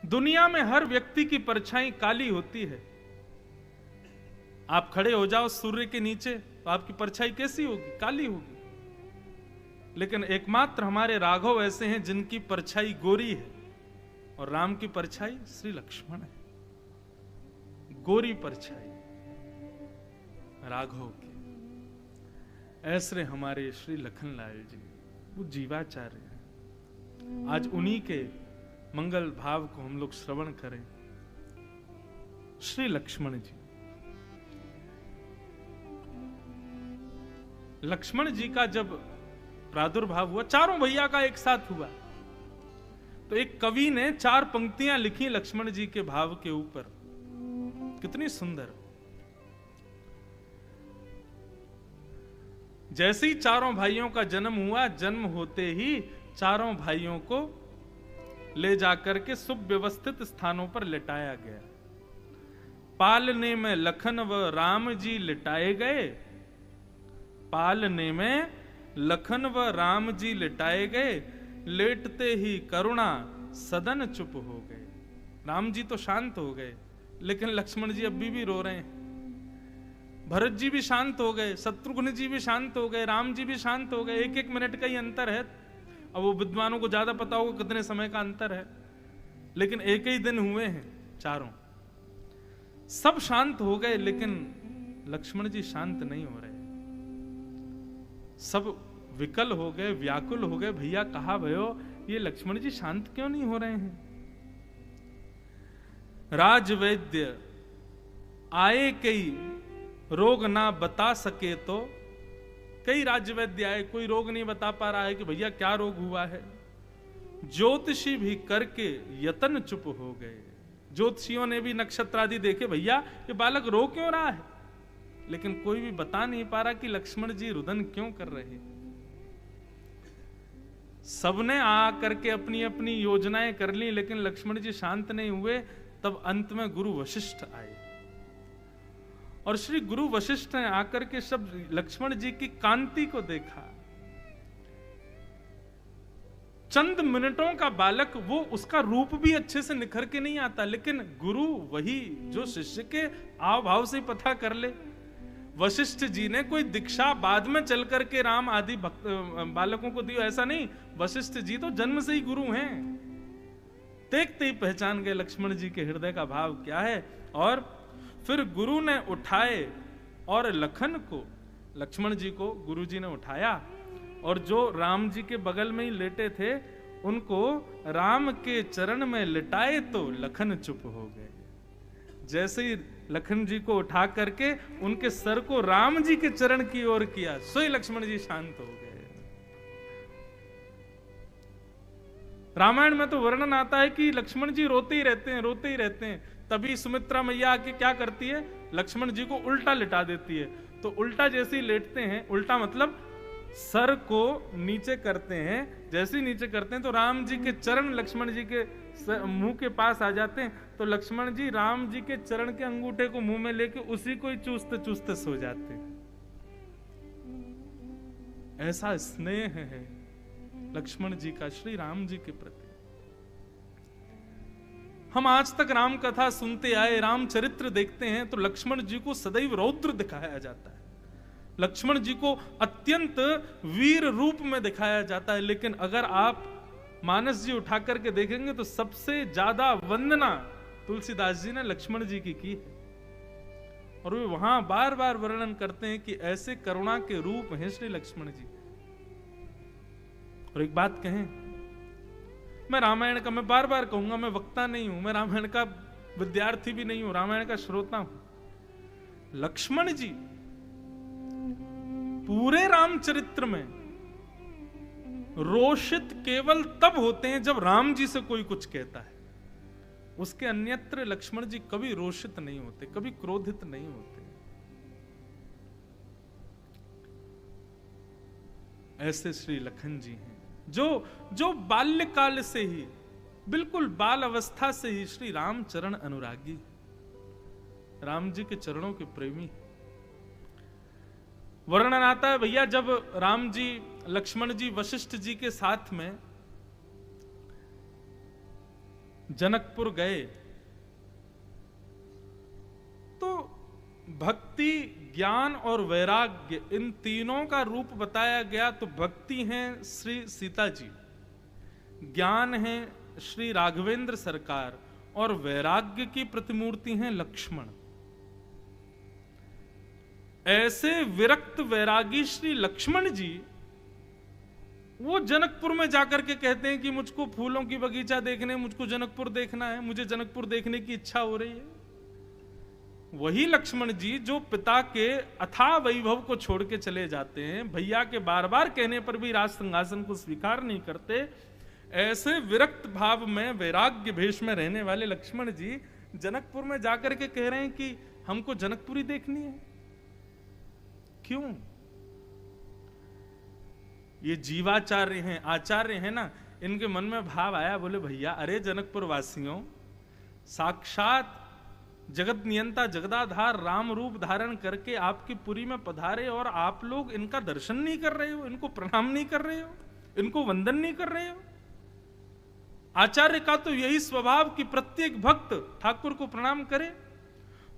दुनिया में हर व्यक्ति की परछाई काली होती है। आप खड़े हो जाओ सूर्य के नीचे तो आपकी परछाई कैसी होगी? काली होगी। लेकिन एकमात्र हमारे राघव ऐसे हैं जिनकी परछाई गोरी है, और राम की परछाई श्री लक्ष्मण है, गोरी परछाई राघव की। ऐसे हमारे श्री लखनलाल जी, वो जीवाचार्य हैं। आज उन्हीं के मंगल भाव को हम लोग श्रवण करें। श्री लक्ष्मण जी, लक्ष्मण जी का जब प्रादुर्भाव हुआ, चारों भैया का एक साथ हुआ, तो एक कवि ने 4 पंक्तियां लिखी लक्ष्मण जी के भाव के ऊपर। कितनी सुंदर। जैसे ही चारों भाइयों का जन्म हुआ, जन्म होते ही चारों भाइयों को ले जाकर के सुव्यवस्थित स्थानों पर लिटाया गया। पालने में लखन व राम जी लिटाए गए, पालने में लखन व राम जी लिटाए गए, लेटते ही करुणा सदन चुप हो गए। राम जी तो शांत हो गए, लेकिन लक्ष्मण जी अभी भी रो रहे हैं। भरत जी भी शांत हो गए, शत्रुघ्न जी भी शांत हो गए, राम जी भी शांत हो गए। 1-1 मिनट का ही अंतर है। अब वो विद्वानों को ज्यादा पता होगा कितने समय का अंतर है, लेकिन एक ही दिन हुए हैं चारों। सब शांत हो गए, लेकिन लक्ष्मण जी शांत नहीं हो रहे। सब विकल हो गए, व्याकुल हो गए। भैया कहा भयो, ये लक्ष्मण जी शांत क्यों नहीं हो रहे हैं? राजवैद्य आए, कई रोग ना बता सके तो। कई राज्यवैद्य आए, कोई रोग नहीं बता पा रहा है कि भैया क्या रोग हुआ है। ज्योतिषी भी करके यतन चुप हो गए। ज्योतिषियों ने भी नक्षत्र आदि देखे, भैया ये बालक रो क्यों रहा है, लेकिन कोई भी बता नहीं पा रहा कि लक्ष्मण जी रुदन क्यों कर रहे हैं। सबने आ करके अपनी अपनी योजनाएं कर ली, लेकिन लक्ष्मण जी शांत नहीं हुए। तब अंत में गुरु वशिष्ठ आए, और श्री गुरु वशिष्ठ ने आकर के सब लक्ष्मण जी की कांति को देखा। चंद मिनटों का बालक, वो उसका रूप भी अच्छे से निखर के नहीं आता, लेकिन गुरु वही जो शिष्य के आव भाव से पता कर ले। वशिष्ठ जी ने कोई दीक्षा बाद में चल करके राम आदि बालकों को दी, ऐसा नहीं। वशिष्ठ जी तो जन्म से ही गुरु हैं। देखते ही पहचान गए लक्ष्मण जी के हृदय का भाव क्या है। और फिर गुरु ने उठाए और लखन को, लक्ष्मण जी को गुरु जी ने उठाया, और जो राम जी के बगल में ही लेटे थे उनको राम के चरण में लिटाए तो लखन चुप हो गए। जैसे ही लखन जी को उठा करके उनके सर को राम जी के चरण की ओर किया, सोई लक्ष्मण जी शांत हो गए। रामायण में तो वर्णन आता है कि लक्ष्मण जी रोते ही रहते हैं, रोते ही रहते हैं। तभी सुमित्रा मैया आके क्या करती है, लक्ष्मण जी को उल्टा लिटा देती है। तो उल्टा जैसे ही लेटते हैं, उल्टा मतलब सर को नीचे करते हैं, जैसे ही नीचे करते हैं तो राम जी के चरण लक्ष्मण जी के मुंह के पास आ जाते हैं। तो लक्ष्मण जी राम जी के चरण के अंगूठे को मुंह में लेके उसी को ही चूसते चूसते सो जाते हैं। ऐसा स्नेह है लक्ष्मण जी का श्री राम जी के प्रति। हम आज तक राम कथा सुनते आए, रामचरित्र देखते हैं तो लक्ष्मण जी को सदैव रौद्र दिखाया जाता है, लक्ष्मण जी को अत्यंत वीर रूप में दिखाया जाता है। लेकिन अगर आप मानस जी उठा करके देखेंगे तो सबसे ज्यादा वंदना तुलसीदास जी ने लक्ष्मण जी की है। और वे वहां बार बार वर्णन करते हैं कि ऐसे करुणा के रूप हैं श्री लक्ष्मण जी। और एक बात कहें, मैं रामायण का, मैं बार बार कहूंगा, मैं वक्ता नहीं हूं, मैं रामायण का विद्यार्थी भी नहीं हूं, रामायण का श्रोता हूं। लक्ष्मण जी पूरे रामचरित्र में रोषित केवल तब होते हैं जब राम जी से कोई कुछ कहता है। उसके अन्यत्र लक्ष्मण जी कभी रोषित नहीं होते, कभी क्रोधित नहीं होते। ऐसे श्री लखन जी हैं जो बाल्यकाल से ही, बिल्कुल बाल अवस्था से ही श्री राम चरण अनुरागी, राम जी के चरणों के प्रेमी। वर्णन आता है भैया, जब राम जी लक्ष्मण जी वशिष्ठ जी के साथ में जनकपुर गए तो भक्ति, ज्ञान और वैराग्य, इन तीनों का रूप बताया गया। तो भक्ति है श्री सीता जी, ज्ञान है श्री राघवेंद्र सरकार, और वैराग्य की प्रतिमूर्ति हैं लक्ष्मण। ऐसे विरक्त वैरागी श्री लक्ष्मण जी वो जनकपुर में जाकर के कहते हैं कि मुझको फूलों की बगीचा देखने, मुझको जनकपुर देखना है, मुझे जनकपुर देखने की इच्छा हो रही है। वही लक्ष्मण जी जो पिता के अथाह वैभव को छोड़ के चले जाते हैं, भैया के बार बार कहने पर भी राज सिंहासन को स्वीकार नहीं करते, ऐसे विरक्त भाव में वैराग्य भेष में रहने वाले लक्ष्मण जी जनकपुर में जाकर के कह रहे हैं कि हमको जनकपुरी देखनी है। क्यों? ये जीवाचार्य हैं, आचार्य हैं ना, इनके मन में भाव आया, बोले भैया अरे जनकपुर वासियों, साक्षात जगत नियंता जगदाधार राम रूप धारण करके आपकी पुरी में पधारे और आप लोग इनका दर्शन नहीं कर रहे हो, इनको प्रणाम नहीं कर रहे हो, इनको वंदन नहीं कर रहे हो। आचार्य का तो यही स्वभाव कि प्रत्येक भक्त ठाकुर को प्रणाम करे।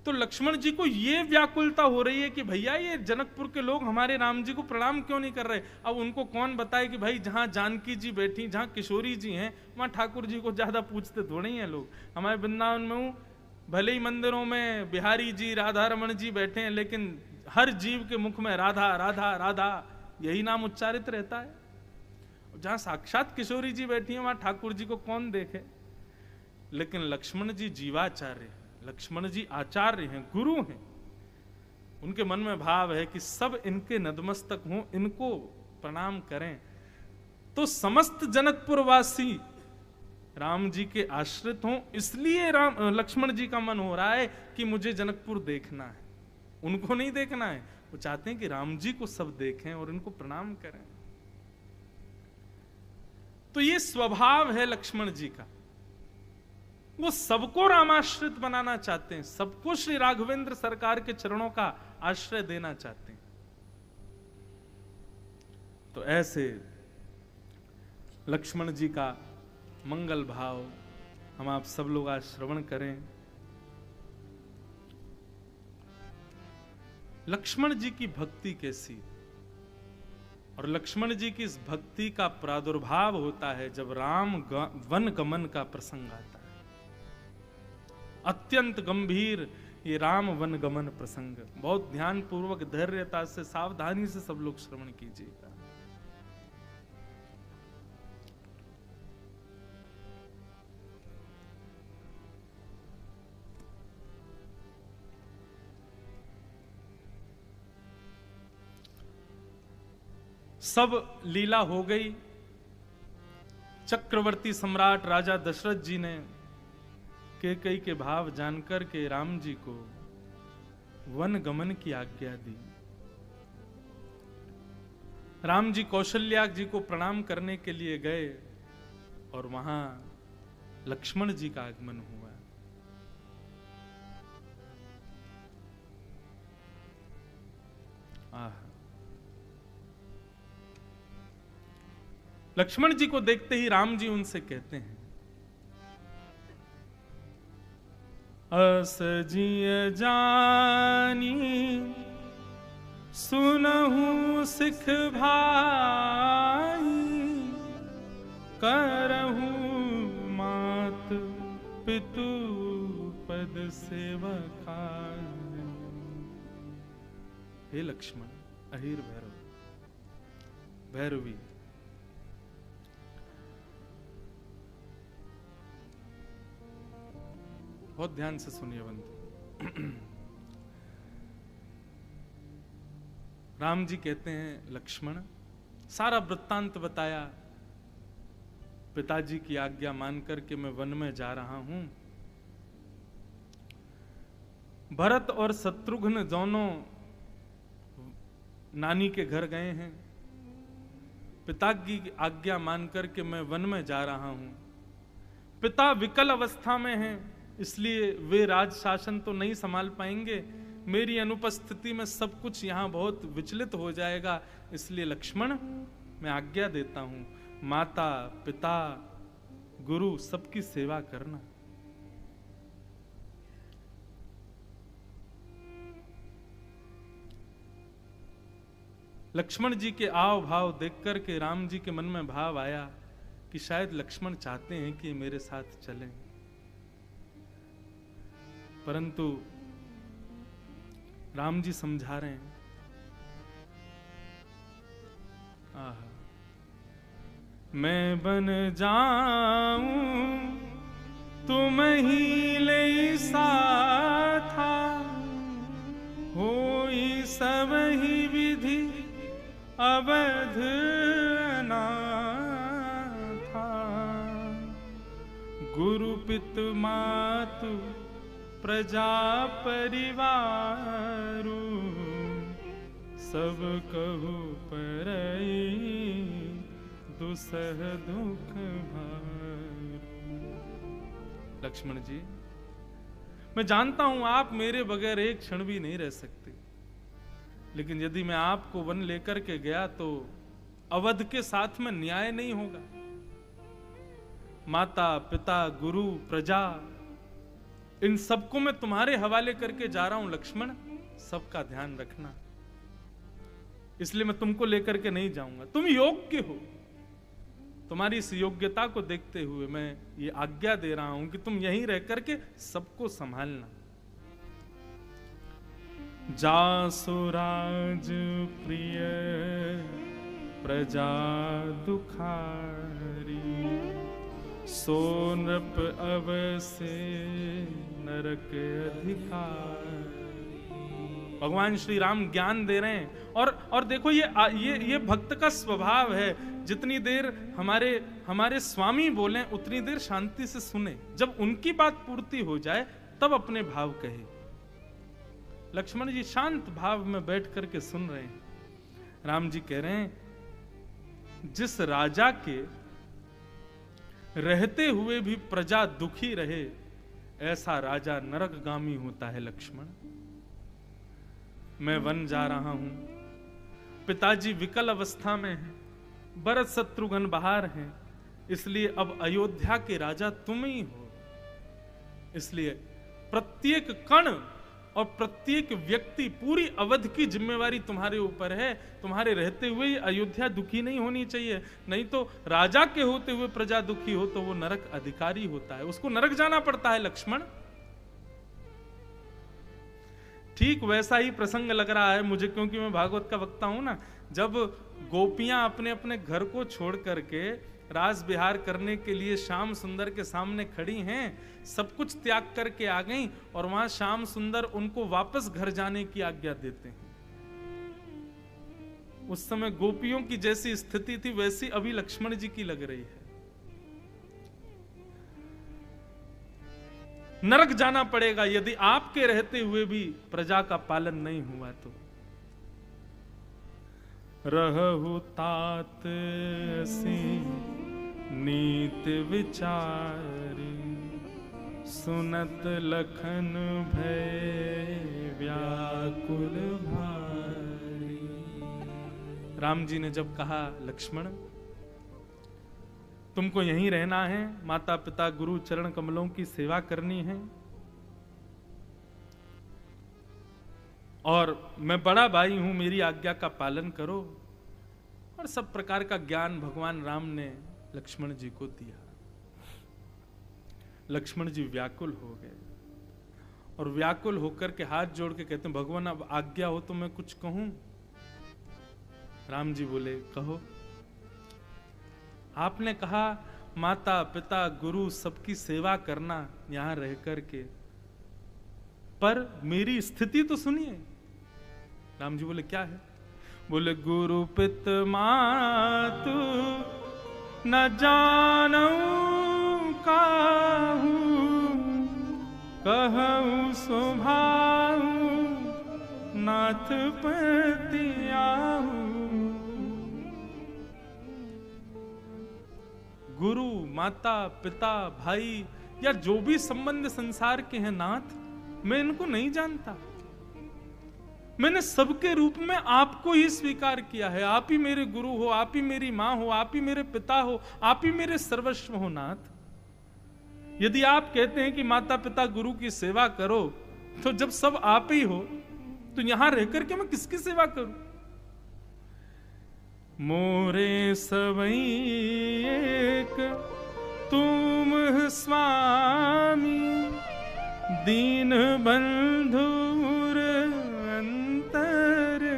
तो लक्ष्मण जी को ये व्याकुलता हो रही है कि भैया ये जनकपुर के लोग हमारे राम जी को प्रणाम क्यों नहीं कर रहे। अब उनको कौन बताए कि भाई जहां जानकी जी बैठी, जहां किशोरी जी हैं, वहां ठाकुर जी को ज्यादा पूछते थोड़े ही हैं लोग। हमारे वृंदावन में भले ही मंदिरों में बिहारी जी, राधा रमन जी बैठे हैं, लेकिन हर जीव के मुख में राधा राधा राधा यही नाम उच्चारित रहता है। जहां साक्षात किशोरी जी बैठी हैं वहां ठाकुर जी को कौन देखे। लेकिन लक्ष्मण जी जीवाचार्य हैं, लक्ष्मण जी आचार्य हैं, गुरु हैं। उनके मन में भाव है कि सब इनके नतमस्तक हों, इनको प्रणाम करें। तो समस्त जनकपुर वासी राम जी के आश्रित हों, इसलिए लक्ष्मण जी का मन हो रहा है कि मुझे जनकपुर देखना है। उनको नहीं देखना है, वो चाहते हैं कि राम जी को सब देखें और इनको प्रणाम करें। तो ये स्वभाव है लक्ष्मण जी का, वो सबको रामाश्रित बनाना चाहते हैं, सबको श्री राघवेंद्र सरकार के चरणों का आश्रय देना चाहते हैं। तो ऐसे लक्ष्मण जी का मंगल भाव हम आप सब लोग आज श्रवण करें। लक्ष्मण जी की भक्ति कैसी, और लक्ष्मण जी की इस भक्ति का प्रादुर्भाव होता है जब राम वन गमन का प्रसंग आता है। अत्यंत गंभीर ये राम वन गमन प्रसंग, बहुत ध्यान पूर्वक धैर्यता से सावधानी से सब लोग श्रवण कीजिएगा। सब लीला हो गई। चक्रवर्ती सम्राट राजा दशरथ जी ने कैकेयी के भाव जानकर के राम जी को वन गमन की आज्ञा दी। राम जी कौशल्या जी को प्रणाम करने के लिए गए और वहां लक्ष्मण जी का आगमन हुआ। लक्ष्मण जी को देखते ही राम जी उनसे कहते हैं, अस जिय जानी सुनहु सिख भाई, करहु मात पितु पद सेवकाई। हे लक्ष्मण, अहिर भैरव भैरवी, बहुत ध्यान से सुनिए बंधु। राम जी कहते हैं, लक्ष्मण, सारा वृत्तांत बताया। पिताजी की आज्ञा मान करके मैं वन में जा रहा हूं। भरत और शत्रुघ्न दोनों नानी के घर गए हैं। पिता की आज्ञा मान करके मैं वन में जा रहा हूं। पिता विकल अवस्था में हैं, इसलिए वे राज शासन तो नहीं संभाल पाएंगे। मेरी अनुपस्थिति में सब कुछ यहां बहुत विचलित हो जाएगा। इसलिए लक्ष्मण, मैं आज्ञा देता हूं, माता पिता गुरु सबकी सेवा करना। लक्ष्मण जी के आव भाव देख कर के राम जी के मन में भाव आया कि शायद लक्ष्मण चाहते हैं कि मेरे साथ चलें, परंतु राम जी समझा रहे हैं, मैं बन जाऊं तुम ही ले साथा, होई सब ही विधि अवध अनाथा, गुरु पितु मातु प्रजा परिवारु, सब कहु परई दुसह दुख भारू। लक्ष्मण जी, मैं जानता हूं आप मेरे बगैर एक क्षण भी नहीं रह सकते, लेकिन यदि मैं आपको वन लेकर के गया तो अवध के साथ में न्याय नहीं होगा। माता पिता गुरु प्रजा इन सबको मैं तुम्हारे हवाले करके जा रहा हूं लक्ष्मण, सबका ध्यान रखना। इसलिए मैं तुमको लेकर के नहीं जाऊंगा, तुम योग्य हो, तुम्हारी इस योग्यता को देखते हुए मैं ये आज्ञा दे रहा हूं कि तुम यहीं रह करके सबको संभालना। जासुराज प्रिय प्रजा दुखारी, सो नृप अवसे नरक अधिकारी। भगवान श्री राम ज्ञान दे रहे हैं और देखो ये भक्त का स्वभाव है, जितनी देर हमारे स्वामी बोले उतनी देर शांति से सुने, जब उनकी बात पूर्ति हो जाए तब अपने भाव कहे। लक्ष्मण जी शांत भाव में बैठ करके सुन रहे हैं। राम जी कह रहे हैं, जिस राजा के रहते हुए भी प्रजा दुखी रहे, ऐसा राजा नरकगामी होता है लक्ष्मण। मैं वन जा रहा हूं, पिताजी विकल अवस्था में हैं, भरत शत्रुघ्न बाहर हैं, इसलिए अब अयोध्या के राजा तुम ही हो। इसलिए प्रत्येक कण और प्रत्येक व्यक्ति, पूरी अवध की जिम्मेवारी तुम्हारे ऊपर है। तुम्हारे रहते हुए अयोध्या दुखी नहीं होनी चाहिए, नहीं तो राजा के होते हुए प्रजा दुखी हो तो वो नरक अधिकारी होता है, उसको नरक जाना पड़ता है लक्ष्मण। ठीक वैसा ही प्रसंग लग रहा है मुझे, क्योंकि मैं भागवत का वक्ता हूं ना। जब गोपियां अपने अपने घर को छोड़ करके रास विहार करने के लिए श्याम सुंदर के सामने खड़ी हैं, सब कुछ त्याग करके आ गईं, और वहां श्याम सुंदर उनको वापस घर जाने की आज्ञा देते हैं। उस समय गोपियों की जैसी स्थिति थी वैसी अभी लक्ष्मण जी की लग रही है। नरक जाना पड़ेगा यदि आपके रहते हुए भी प्रजा का पालन नहीं हुआ तो। रहु तात सी नीत विचारी, सुनत लखन भय व्याकुल भारी। राम जी ने जब कहा, लक्ष्मण तुमको यहीं रहना है, माता पिता गुरु चरण कमलों की सेवा करनी है, और मैं बड़ा भाई हूं, मेरी आज्ञा का पालन करो। और सब प्रकार का ज्ञान भगवान राम ने लक्ष्मण जी को दिया। लक्ष्मण जी व्याकुल हो गए, और व्याकुल होकर के हाथ जोड़ के कहते हैं, भगवान अब आज्ञा हो तो मैं कुछ कहूं। राम जी बोले, कहो। आपने कहा माता पिता गुरु सबकी सेवा करना यहां रह करके, पर मेरी स्थिति तो सुनिए। राम जी बोले, क्या है? बोले, गुरु पित मातु न जानऊ काहू, कहूँ स्वभाव नाथ पति आहू। गुरु माता पिता भाई या जो भी संबंध संसार के हैं नाथ, मैं इनको नहीं जानता। मैंने सबके रूप में आपको ही स्वीकार किया है। आप ही मेरे गुरु हो, आप ही मेरी मां हो, आप ही मेरे पिता हो, आप ही मेरे सर्वस्व हो नाथ। यदि आप कहते हैं कि माता पिता गुरु की सेवा करो, तो जब सब आप ही हो तो यहां रहकर के मैं किसकी सेवा करूं? मोरे सबई एक तुम स्वामी, दीन बंधुर अंतर्यामी।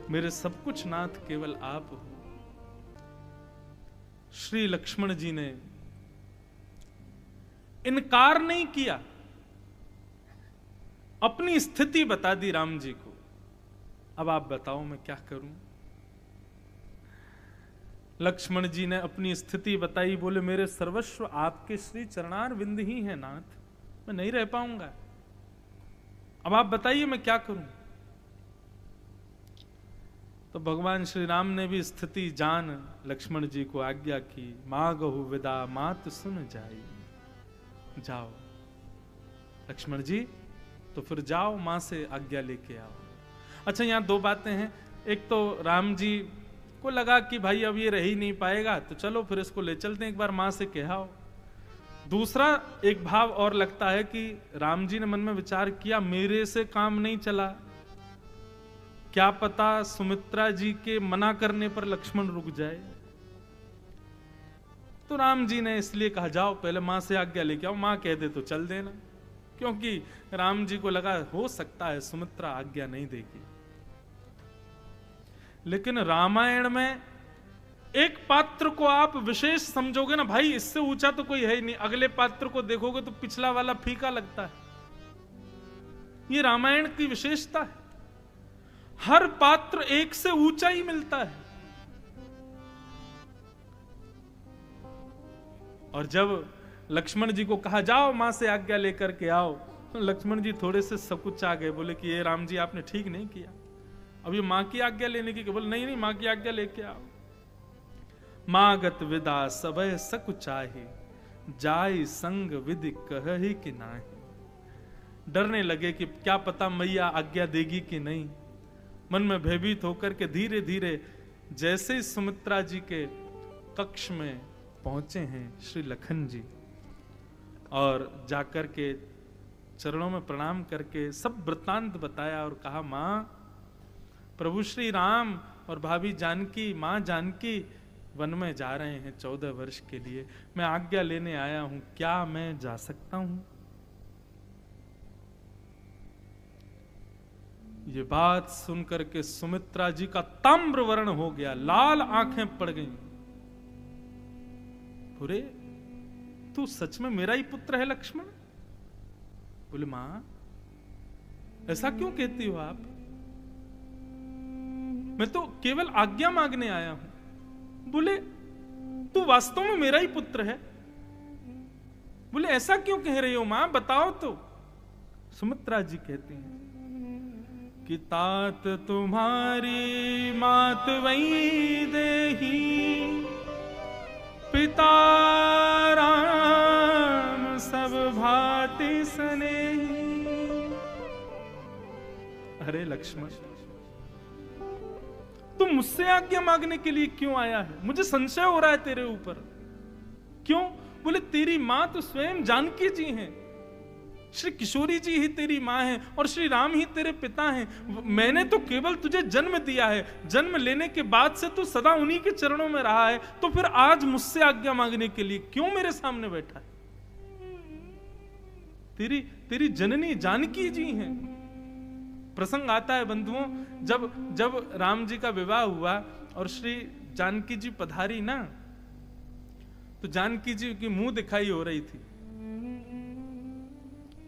मेरे सब कुछ नाथ केवल आप हो। श्री लक्ष्मण जी ने इनकार नहीं किया, अपनी स्थिति बता दी राम जी को। अब आप बताओ मैं क्या करूं? लक्ष्मण जी ने अपनी स्थिति बताई, बोले मेरे सर्वस्व आपके श्री चरणार विंद ही है नाथ, मैं नहीं रह पाऊंगा। अब आप बताइए मैं क्या करूं? तो भगवान श्री राम ने भी स्थिति जान लक्ष्मण जी को आज्ञा की, मागहु विदा मात सुन जाई। जाओ लक्ष्मण जी, तो फिर जाओ मां से आज्ञा लेके आओ। अच्छा, यहां दो बातें हैं। एक तो राम जी को लगा कि भाई अब ये रह ही नहीं पाएगा, तो चलो फिर इसको ले चलते हैं, एक बार मां से कहाओ। दूसरा एक भाव और लगता है कि राम जी ने मन में विचार किया, मेरे से काम नहीं चला, क्या पता सुमित्रा जी के मना करने पर लक्ष्मण रुक जाए। तो राम जी ने इसलिए कहा जाओ पहले मां से आज्ञा लेके आओ, मां कह दे तो चल देना, क्योंकि राम जी को लगा हो सकता है सुमित्रा आज्ञा नहीं देगी। लेकिन रामायण में एक पात्र को आप विशेष समझोगे ना भाई, इससे ऊंचा तो कोई है ही नहीं, अगले पात्र को देखोगे तो पिछला वाला फीका लगता है। ये रामायण की विशेषता है, हर पात्र एक से ऊंचा ही मिलता है। और जब लक्ष्मण जी को कहा जाओ मां से आज्ञा लेकर के आओ, तो लक्ष्मण जी थोड़े से सकुचा गए, बोले कि ये राम जी आपने ठीक नहीं किया, अब ये मां की आज्ञा लेने की। बोले नहीं नहीं, मां की आज्ञा लेके आओ। मागत विदा सबय सकुचाही, जाय संग विधि कहहि कि नाही। डरने लगे कि क्या पता मैया आज्ञा देगी कि नहीं। मन में भयभीत होकर के धीरे धीरे जैसे ही सुमित्रा जी के कक्ष में पहुंचे हैं श्री लखन जी, और जाकर के चरणों में प्रणाम करके सब वृत्तांत बताया और कहा, मां प्रभु श्री राम और भाभी जानकी, मां जानकी वन में जा रहे हैं 14 वर्ष के लिए, मैं आज्ञा लेने आया हूं, क्या मैं जा सकता हूं? ये बात सुनकर के सुमित्रा जी का ताम्र वर्ण हो गया, लाल आंखें पड़ गईं। बोले तू सच में मेरा ही पुत्र है लक्ष्मण? बोले मां ऐसा क्यों कहती हो आप, मैं तो केवल आज्ञा मांगने आया हूं। बोले तू वास्तव में मेरा ही पुत्र है? बोले ऐसा क्यों कह रही हो मां, बताओ तो। सुमित्रा जी कहती हैं कि तात तुम्हारी मात वही देही, पिता राम सब भांति स्नेही। अरे लक्ष्मण, तुम मुझसे आज्ञा मांगने के लिए क्यों आया है? मुझे संशय हो रहा है तेरे ऊपर। क्यों? बोले तेरी मां तो स्वयं जानकी जी हैं, श्री किशोरी जी ही तेरी मां है और श्री राम ही तेरे पिता हैं। मैंने तो केवल तुझे जन्म दिया है, जन्म लेने के बाद से तू सदा उन्हीं के चरणों में रहा है, तो फिर आज मुझसे आज्ञा मांगने के लिए क्यों मेरे सामने बैठा है? तेरी जननी जानकी जी हैं। प्रसंग आता है बंधुओं, जब राम जी का विवाह हुआ और श्री जानकी जी पधारी ना, तो जानकी जी की मुंह दिखाई हो रही थी।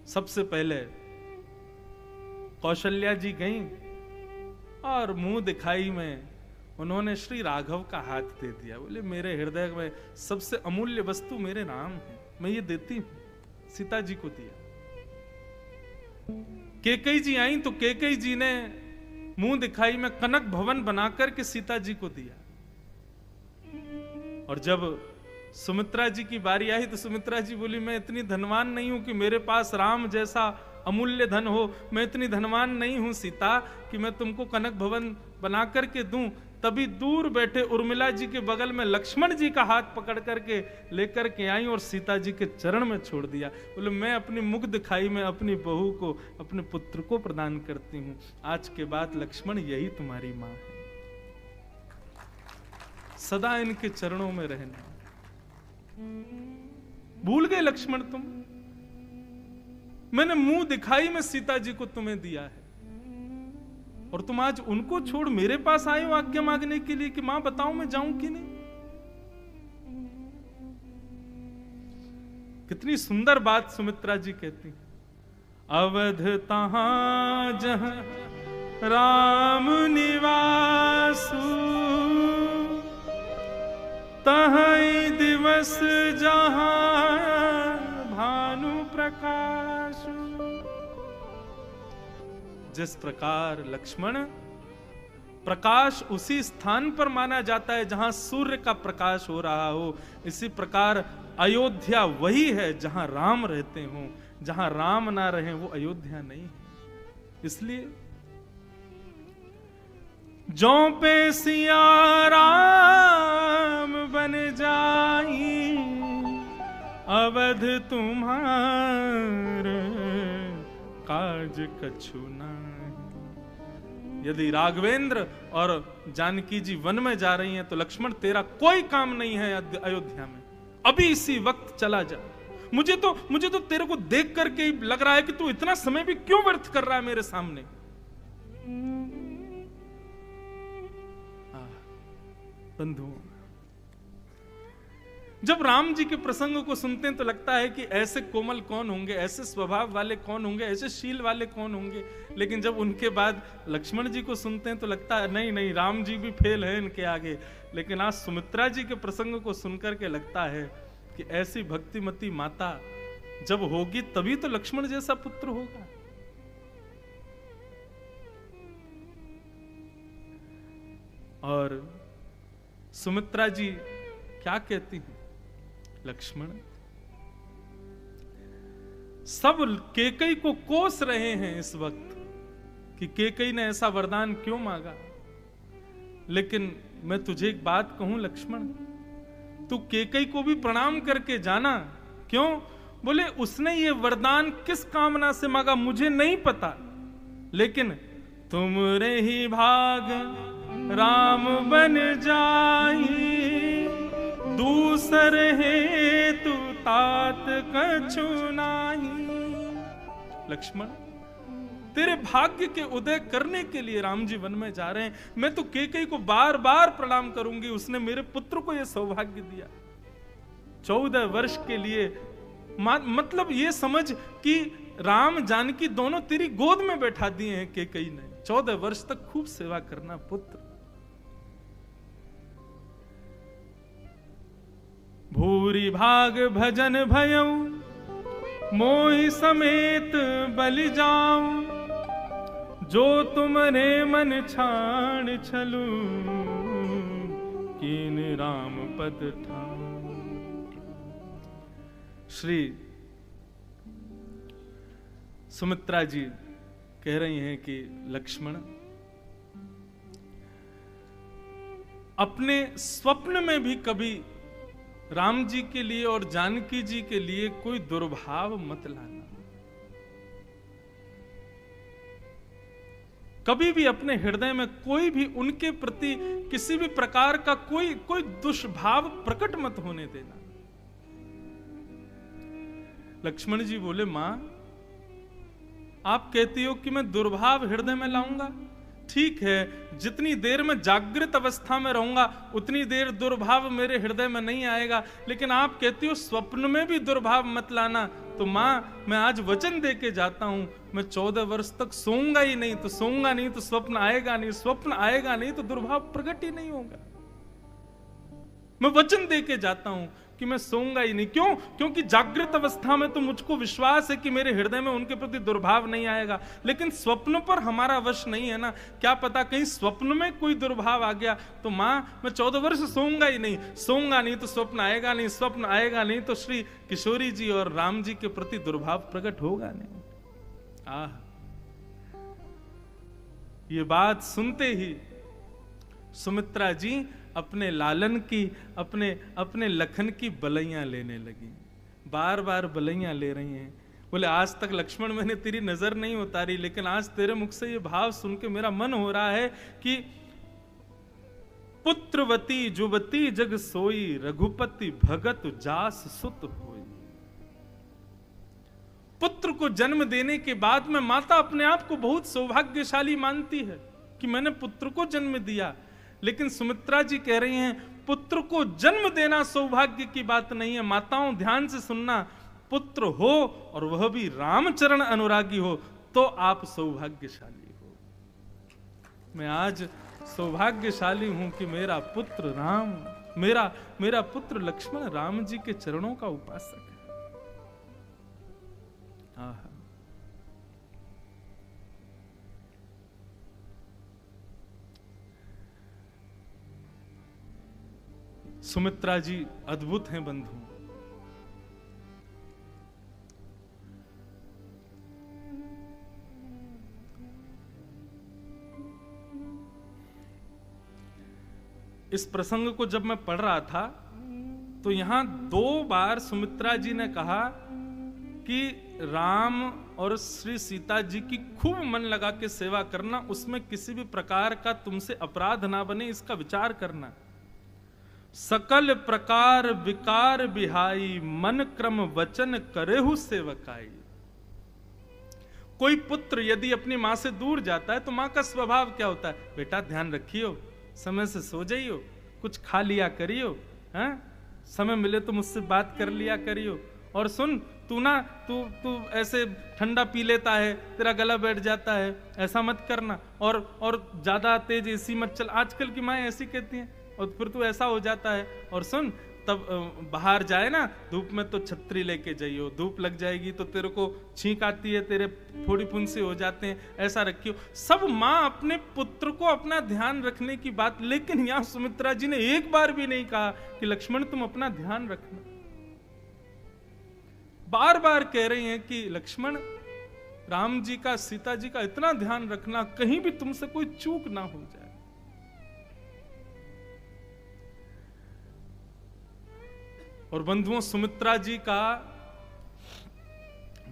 सबसे पहले कौशल्या जी गईं और मुंह दिखाई में उन्होंने श्री राघव का हाथ दे दिया। बोले मेरे हृदय में सबसे अमूल्य वस्तु मेरे राम है, मैं ये देती हूं। सीता जी को दिया। कैकेयी जी आई तो कैकेयी जी ने मुंह दिखाई में कनक भवन बनाकर के सीता जी को दिया। और जब सुमित्रा जी की बारी आई तो सुमित्रा जी बोली मैं इतनी धनवान नहीं हूं कि मेरे पास राम जैसा अमूल्य धन हो, मैं इतनी धनवान नहीं हूं सीता कि मैं तुमको कनक भवन बना करके दूं तभी दूर बैठे उर्मिला जी के बगल में लक्ष्मण जी का हाथ पकड़ करके लेकर के आई और सीता जी के चरण में छोड़ दिया। बोले मैं अपनी मुख दिखाई में अपनी बहू को, अपने पुत्र को प्रदान करती हूं। आज के बाद लक्ष्मण यही तुम्हारी मां है, सदा इनके चरणों में रहना। भूल गए लक्ष्मण तुम? मैंने मुंह दिखाई में सीता जी को तुम्हें दिया है और तुम आज उनको छोड़ मेरे पास आए हो आज्ञा मांगने के लिए कि मां बताओ मैं जाऊं कि नहीं। कितनी सुंदर बात सुमित्रा जी कहती, अवध तहां जहां राम निवासु, तहीं दिवस जहां भानु प्रकाशु। जिस प्रकार लक्ष्मण प्रकाश उसी स्थान पर माना जाता है जहां सूर्य का प्रकाश हो रहा हो, इसी प्रकार अयोध्या वही है जहां राम रहते हों। जहां राम ना रहे वो अयोध्या नहीं है। इसलिए जो पे सिया राम बन जाई, अवध तुम्हार काज कछु नहीं। यदि राघवेंद्र और जानकी जी वन में जा रही हैं तो लक्ष्मण तेरा कोई काम नहीं है अयोध्या में, अभी इसी वक्त चला जा। मुझे तो तेरे को देख करके लग रहा है कि तू इतना समय भी क्यों व्यर्थ कर रहा है मेरे सामने। बंधु, जब राम जी के प्रसंग को सुनते हैं तो लगता है कि ऐसे कोमल कौन होंगे, ऐसे स्वभाव वाले कौन होंगे, ऐसे शील वाले कौन होंगे। लेकिन जब उनके बाद लक्ष्मण जी को सुनते हैं तो लगता है नहीं नहीं, राम जी भी फेल है इनके आगे। लेकिन आज सुमित्रा जी के प्रसंग को सुनकर के लगता है कि ऐसी भक्तिमती माता जब होगी तभी तो लक्ष्मण जैसा पुत्र होगा। और सुमित्रा जी क्या कहती हैं, लक्ष्मण सब केकई को कोस रहे हैं इस वक्त कि केकई ने ऐसा वरदान क्यों मांगा। लेकिन मैं तुझे एक बात कहूं लक्ष्मण, तू केकई को भी प्रणाम करके जाना। क्यों? बोले उसने ये वरदान किस कामना से मांगा मुझे नहीं पता, लेकिन तुमरे ही भाग राम बन जाई, दूसर है तू तात कछु नाही। लक्ष्मण तेरे भाग्य के उदय करने के लिए राम जी वन में जा रहे हैं। मैं तो केकई को बार बार प्रणाम करूंगी, उसने मेरे पुत्र को यह सौभाग्य दिया। 14 वर्ष के लिए, मतलब ये समझ कि राम जानकी दोनों तेरी गोद में बैठा दिए हैं केकई ने। 14 वर्ष तक खूब सेवा करना पुत्र। भूरी भाग भजन भयऊ, मोहि समेत बलि जाऊं, जो तुमरे मन छाण छलू, कीन राम पद ठाऊं। श्री सुमित्रा जी कह रही हैं कि लक्ष्मण अपने स्वप्न में भी कभी राम जी के लिए और जानकी जी के लिए कोई दुर्भाव मत लाना। कभी भी अपने हृदय में कोई भी उनके प्रति किसी भी प्रकार का कोई दुष्भाव प्रकट मत होने देना। लक्ष्मण जी बोले, मां आप कहती हो कि मैं दुर्भाव हृदय में लाऊंगा, ठीक है, जितनी देर मैं जागृत अवस्था में रहूंगा उतनी देर दुर्भाव मेरे हृदय में नहीं आएगा। लेकिन आप कहती हो स्वप्न में भी दुर्भाव मत लाना, तो मां मैं आज वचन दे के जाता हूं, मैं 14 वर्ष तक सोऊंगा ही नहीं, तो सोऊंगा नहीं तो स्वप्न आएगा नहीं, स्वप्न आएगा नहीं तो दुर्भाव प्रकट ही नहीं होगा। मैं वचन दे के जाता हूं कि मैं सोऊंगा ही नहीं। क्यों? क्योंकि जागृत अवस्था में तो मुझको विश्वास है कि मेरे हृदय में उनके प्रति दुर्भाव नहीं आएगा, लेकिन स्वप्न पर हमारा वश नहीं है ना। क्या पता कहीं स्वप्न में कोई दुर्भाव आ गया तो मां मैं 14 वर्ष सोऊंगा ही नहीं, सोऊंगा नहीं तो स्वप्न आएगा नहीं, स्वप्न आएगा नहीं तो श्री किशोरी जी और राम जी के प्रति दुर्भाव प्रकट होगा नहीं। ये बात सुनते ही सुमित्रा जी अपने लालन की, अपने लखन की बलैयां लेने लगी। बार बार बलैयां ले रही हैं। बोले आज तक लक्ष्मण मैंने तेरी नजर नहीं उतारी, लेकिन आज तेरे मुख से ये भाव सुन के मेरा मन हो रहा है कि पुत्रवती जुवती जग सोई, रघुपति भगत जास सुत होई। पुत्र को जन्म देने के बाद में माता अपने आप को बहुत सौभाग्यशाली मानती है कि मैंने पुत्र को जन्म दिया, लेकिन सुमित्रा जी कह रही हैं पुत्र को जन्म देना सौभाग्य की बात नहीं है। माताओं ध्यान से सुनना, पुत्र हो और वह भी रामचरण अनुरागी हो तो आप सौभाग्यशाली हो। मैं आज सौभाग्यशाली हूं कि मेरा पुत्र राम, मेरा पुत्र लक्ष्मण राम जी के चरणों का उपासक है। आहा। सुमित्रा जी अद्भुत हैं बंधु। इस प्रसंग को जब मैं पढ़ रहा था तो यहां 2 बार सुमित्रा जी ने कहा कि राम और श्री सीता जी की खूब मन लगा के सेवा करना, उसमें किसी भी प्रकार का तुमसे अपराध ना बने इसका विचार करना। सकल प्रकार विकार बिहाई, मन क्रम वचन करेहु सेवकाई। कोई पुत्र यदि अपनी मां से दूर जाता है तो मां का स्वभाव क्या होता है? बेटा ध्यान रखियो, समय से सो जाइयो, कुछ खा लिया करियो, हैं? समय मिले तो मुझसे बात कर लिया करियो। और सुन तू ऐसे ठंडा पी लेता है, तेरा गला बैठ जाता है, ऐसा मत करना। और ज्यादा तेज एसी मत चल, आजकल की माएं ऐसी कहती हैं। और फिर तू ऐसा हो जाता है। और सुन तब बाहर जाए ना धूप में तो छतरी लेके जाइयो, धूप लग जाएगी तो तेरे को छींक आती है, तेरे थोड़ी फुंसी हो जाते हैं, ऐसा रखियो। सब माँ अपने पुत्र को अपना ध्यान रखने की बात, लेकिन यहां सुमित्रा जी ने एक बार भी नहीं कहा कि लक्ष्मण तुम अपना ध्यान रखना। बार बार कह रही हैं कि लक्ष्मण राम जी का, सीता जी का इतना ध्यान रखना, कहीं भी तुमसे कोई चूक ना हो जाए। और बंधुओं सुमित्रा जी का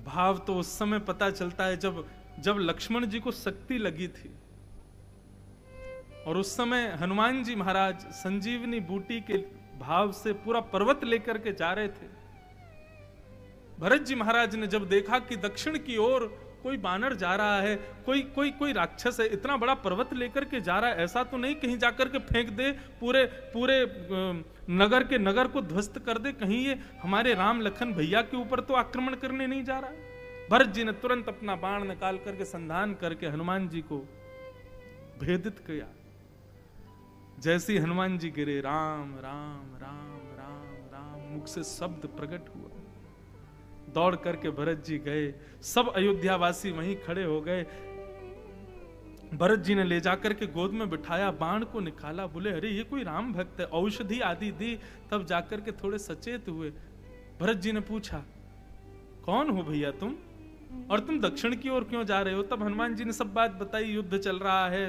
भाव तो उस समय पता चलता है जब लक्ष्मण जी को शक्ति लगी थी और उस समय हनुमान जी महाराज संजीवनी बूटी के भाव से पूरा पर्वत लेकर के जा रहे थे। भरत जी महाराज ने जब देखा कि दक्षिण की ओर कोई बानर जा रहा है, कोई राक्षस है, इतना बड़ा पर्वत लेकर के जा रहा है, ऐसा तो नहीं कहीं जाकर के फेंक दे, पूरे नगर के नगर को ध्वस्त कर दे, कहीं ये हमारे राम लखन भैया के ऊपर तो आक्रमण करने नहीं जा रहा। भरत जी ने तुरंत अपना बाण निकाल करके संधान करके हनुमान जी को भेदित किया। जैसे हनुमान जी गिरे, राम राम राम राम राम मुख से शब्द प्रकट हुआ। दौड़ करके भरत जी गए, सब अयोध्यावासी वहीं खड़े हो गए। भरत जी ने ले जाकर के गोद में बिठाया, बाण को निकाला, बोले अरे ये कोई राम भक्त है, औषधि आदि दी, तब जाकर के थोड़े सचेत हुए। भरत जी ने पूछा कौन हो भैया तुम, और तुम दक्षिण की ओर क्यों जा रहे हो? तब हनुमान जी ने सब बात बताई, युद्ध चल रहा है,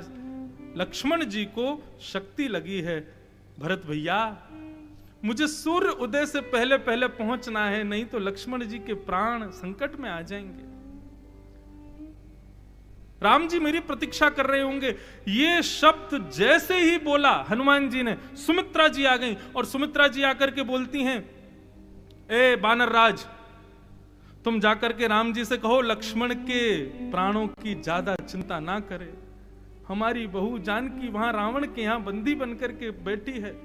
लक्ष्मण जी को शक्ति लगी है। भरत भैया मुझे सूर्य उदय से पहले पहले पहुंचना है, नहीं तो लक्ष्मण जी के प्राण संकट में आ जाएंगे। राम जी मेरी प्रतीक्षा कर रहे होंगे। ये शब्द जैसे ही बोला हनुमान जी ने, सुमित्रा जी आ गई और सुमित्रा जी आकर के बोलती हैं, ए बानर राज, तुम जाकर के राम जी से कहो लक्ष्मण के प्राणों की ज्यादा चिंता ना करे। हमारी बहू जानकी वहां रावण के यहां बंदी बनकर के बैठी है।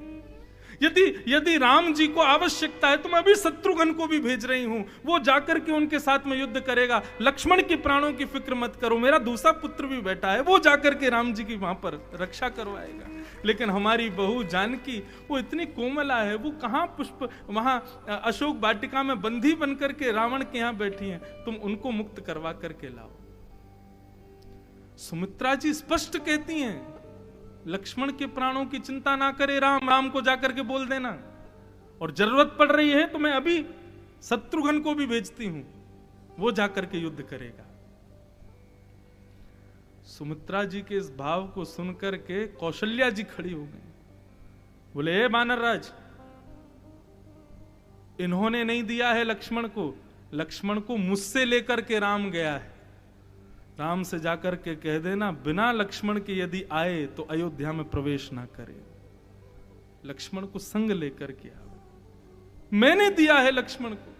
यदि राम जी को आवश्यकता है तो मैं अभी शत्रुघ्न को भी भेज रही हूं, वो जाकर के उनके साथ में युद्ध करेगा। लक्ष्मण के प्राणों की फिक्र मत करो, मेरा दूसरा पुत्र भी बैठा है, वो जाकर के राम जी की वहां पर रक्षा करवाएगा। लेकिन हमारी बहू जानकी वो इतनी कोमला है, वो कहां पुष्प वहां अशोक वाटिका में बंदी बनकर के रावण के यहां बैठी हैं, तुम उनको मुक्त करवा करके लाओ। सुमित्रा जी स्पष्ट कहती हैं लक्ष्मण के प्राणों की चिंता ना करे, राम को जाकर के बोल देना, और जरूरत पड़ रही है तो मैं अभी शत्रुघ्न को भी भेजती हूं, वो जाकर के युद्ध करेगा। सुमित्रा जी के इस भाव को सुनकर के कौशल्या जी खड़ी हो गई। बोले, हे बानर राज, इन्होंने नहीं दिया है लक्ष्मण को मुझसे लेकर के राम गया है। राम से जाकर के कह देना, बिना लक्ष्मण के यदि आए तो अयोध्या में प्रवेश ना करे। लक्ष्मण को संग लेकर के आवे। मैंने दिया है लक्ष्मण को।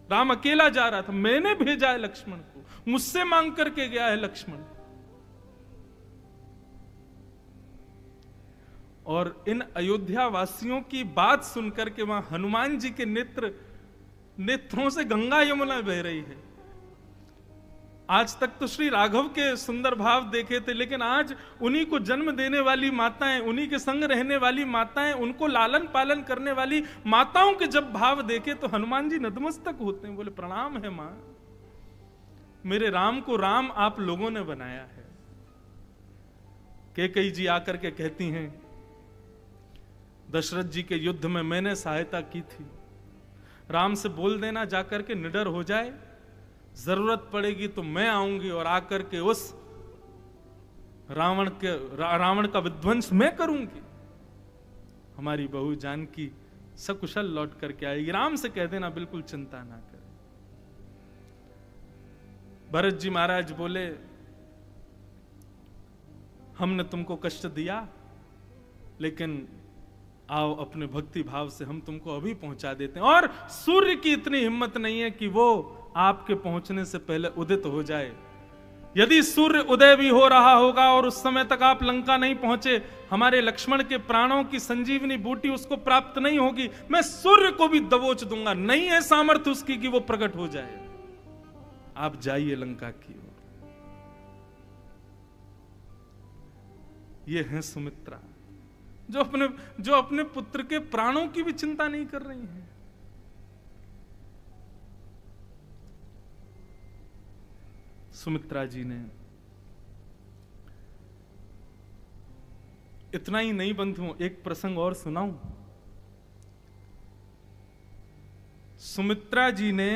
राम अकेला जा रहा था, मैंने भेजा है लक्ष्मण को, मुझसे मांग करके गया है लक्ष्मण। और इन अयोध्या वासियों की बात सुनकर के वहां हनुमान जी के नेत्रों से गंगा यमुना बह रही है। आज तक तो श्री राघव के सुंदर भाव देखे थे, लेकिन आज उन्हीं को जन्म देने वाली माताएं, उन्हीं के संग रहने वाली माताएं, उनको लालन पालन करने वाली माताओं के जब भाव देखे तो हनुमान जी नतमस्तक होते हैं। बोले, प्रणाम है मां, मेरे राम को राम आप लोगों ने बनाया है। कैकेयी जी आकर के कहती हैं, दशरथ जी के युद्ध में मैंने सहायता की थी, राम से बोल देना जाकर के निडर हो जाए, जरूरत पड़ेगी तो मैं आऊंगी और आकर के उस रावण का विध्वंस मैं करूंगी। हमारी बहू जानकी सकुशल लौट करके आएगी। राम से कह देना बिल्कुल चिंता ना करें। भरत जी महाराज बोले, हमने तुमको कष्ट दिया, लेकिन आओ अपने भक्ति भाव से हम तुमको अभी पहुंचा देते हैं। और सूर्य की इतनी हिम्मत नहीं है कि वो आपके पहुंचने से पहले उदित हो जाए। यदि सूर्य उदय भी हो रहा होगा और उस समय तक आप लंका नहीं पहुंचे, हमारे लक्ष्मण के प्राणों की संजीवनी बूटी उसको प्राप्त नहीं होगी। मैं सूर्य को भी दबोच दूंगा, नहीं है सामर्थ्य उसकी कि वो प्रकट हो जाए। आप जाइए लंका की ओर। ये है सुमित्रा, जो अपने पुत्र के प्राणों की भी चिंता नहीं कर रही हैं। सुमित्रा जी ने इतना ही नहीं बंधुओं, एक प्रसंग और सुनाऊं। सुमित्रा जी ने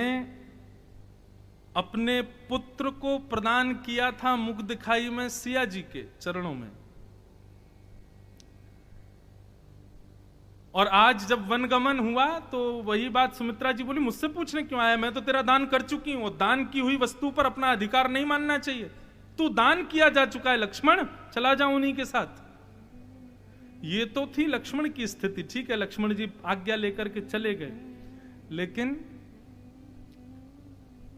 अपने पुत्र को प्रदान किया था मुख दिखाई में सिया जी के चरणों में। और आज जब वनगमन हुआ तो वही बात सुमित्रा जी बोली, मुझसे पूछने क्यों आया, मैं तो तेरा दान कर चुकी हूं। दान की हुई वस्तु पर अपना अधिकार नहीं मानना चाहिए। तू दान किया जा चुका है लक्ष्मण, चला जा उन्हीं के साथ। ये तो थी लक्ष्मण की स्थिति। ठीक है, लक्ष्मण जी आज्ञा लेकर के चले गए, लेकिन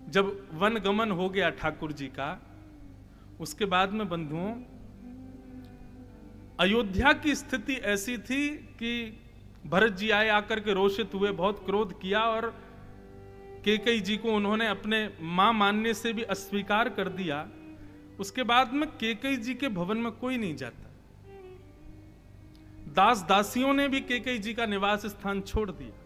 जब वनगमन हो गया ठाकुर जी का, उसके बाद में बंधुओं अयोध्या की स्थिति ऐसी थी कि भरत जी आए, आकर के रोषित हुए, बहुत क्रोध किया और कैकेयी जी को उन्होंने अपने मां मानने से भी अस्वीकार कर दिया। उसके बाद में कैकेयी जी के भवन में कोई नहीं जाता। दास दासियों ने भी कैकेयी जी का निवास स्थान छोड़ दिया।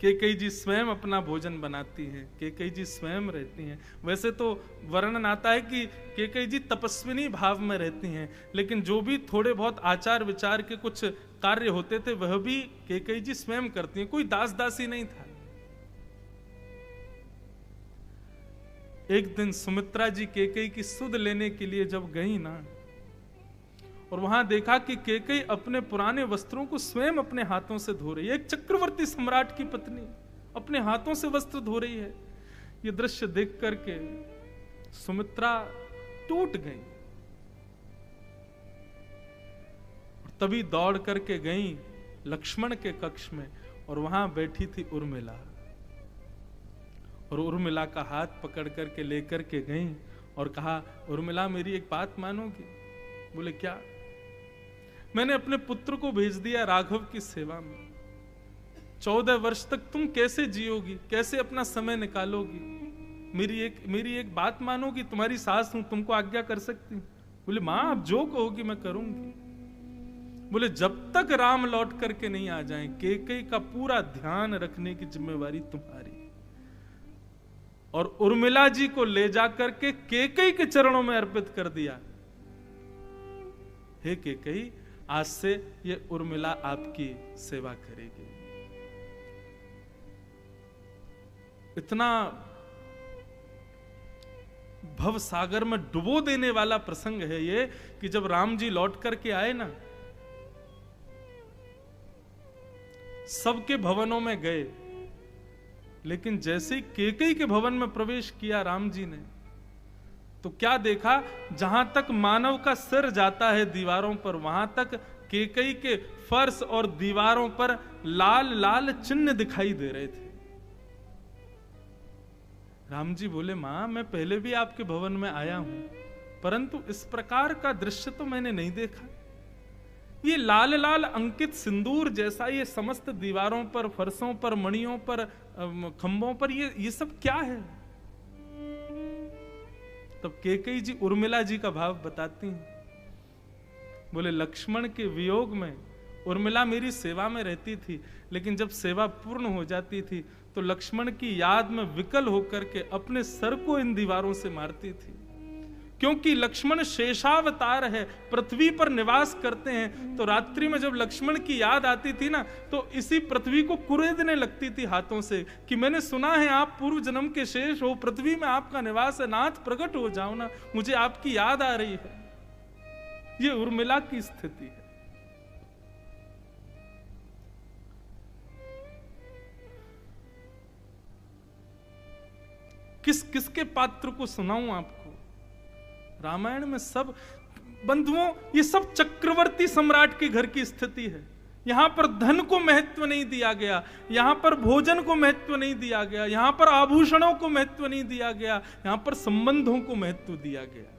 कैकेयी जी स्वयं अपना भोजन बनाती हैं, कैकेयी जी स्वयं रहती हैं। वैसे तो वर्णन आता है कि कैकेयी जी तपस्विनी भाव में रहती हैं, लेकिन जो भी थोड़े बहुत आचार विचार के कुछ कार्य होते थे वह भी कैकेयी जी स्वयं करती हैं। कोई दास दासी नहीं था। एक दिन सुमित्रा जी कैकेयी की सुध लेने के लिए जब गई ना, और वहां देखा कि कैकेयी अपने पुराने वस्त्रों को स्वयं अपने हाथों से धो रही है। एक चक्रवर्ती सम्राट की पत्नी अपने हाथों से वस्त्र धो रही है। यह दृश्य देख करके सुमित्रा टूट गई और तभी दौड़ करके गई लक्ष्मण के कक्ष में, और वहां बैठी थी उर्मिला। और उर्मिला का हाथ पकड़ करके लेकर के गई और कहा, उर्मिला मेरी एक बात मानोगी? बोले क्या? मैंने अपने पुत्र को भेज दिया राघव की सेवा में। 14 वर्ष तक तुम कैसे जियोगी, कैसे अपना समय निकालोगी? मेरी एक बात मानोगी? तुम्हारी सास हूं, तुमको आज्ञा कर सकती हूं। बोले मां आप जो कहोगी मैं करूंगी। बोले जब तक राम लौट करके नहीं आ जाएं, कैकेयी का पूरा ध्यान रखने की जिम्मेवारी तुम्हारी। और उर्मिला जी को ले जाकर के कैकेयी के चरणों में अर्पित कर दिया। हे कैकेयी, आज से ये उर्मिला आपकी सेवा करेगी। इतना भव सागर में डुबो देने वाला प्रसंग है ये, कि जब राम जी लौट करके आए ना, सबके भवनों में गए, लेकिन जैसे ही कैकेयी के भवन में प्रवेश किया राम जी ने, तो क्या देखा, जहां तक मानव का सिर जाता है दीवारों पर, वहां तक कैकेयी के फर्श और दीवारों पर लाल लाल चिन्ह दिखाई दे रहे थे। राम जी बोले, मां मैं पहले भी आपके भवन में आया हूं, परंतु इस प्रकार का दृश्य तो मैंने नहीं देखा। ये लाल लाल अंकित सिंदूर जैसा ये समस्त दीवारों पर, फर्शों पर, मणियों पर, खंभों पर, ये सब क्या है? तब कैकेयी जी उर्मिला जी का भाव बताती हैं। बोले, लक्ष्मण के वियोग में उर्मिला मेरी सेवा में रहती थी, लेकिन जब सेवा पूर्ण हो जाती थी तो लक्ष्मण की याद में विकल होकर के अपने सर को इन दीवारों से मारती थी, क्योंकि लक्ष्मण शेषावतार है, पृथ्वी पर निवास करते हैं। तो रात्रि में जब लक्ष्मण की याद आती थी ना, तो इसी पृथ्वी को कुरेदने लगती थी हाथों से, कि मैंने सुना है आप पूर्व जन्म के शेष हो, पृथ्वी में आपका निवास है, नाथ प्रकट हो जाओ ना, मुझे आपकी याद आ रही है। ये उर्मिला की स्थिति है। किसके पात्र को सुनाऊं आपको? रामायण में सब बंधुओं, ये सब चक्रवर्ती सम्राट के घर की स्थिति है। यहां पर धन को महत्व नहीं दिया गया, यहां पर भोजन को महत्व नहीं दिया गया, यहां पर आभूषणों को महत्व नहीं दिया गया, यहां पर संबंधों को महत्व दिया गया।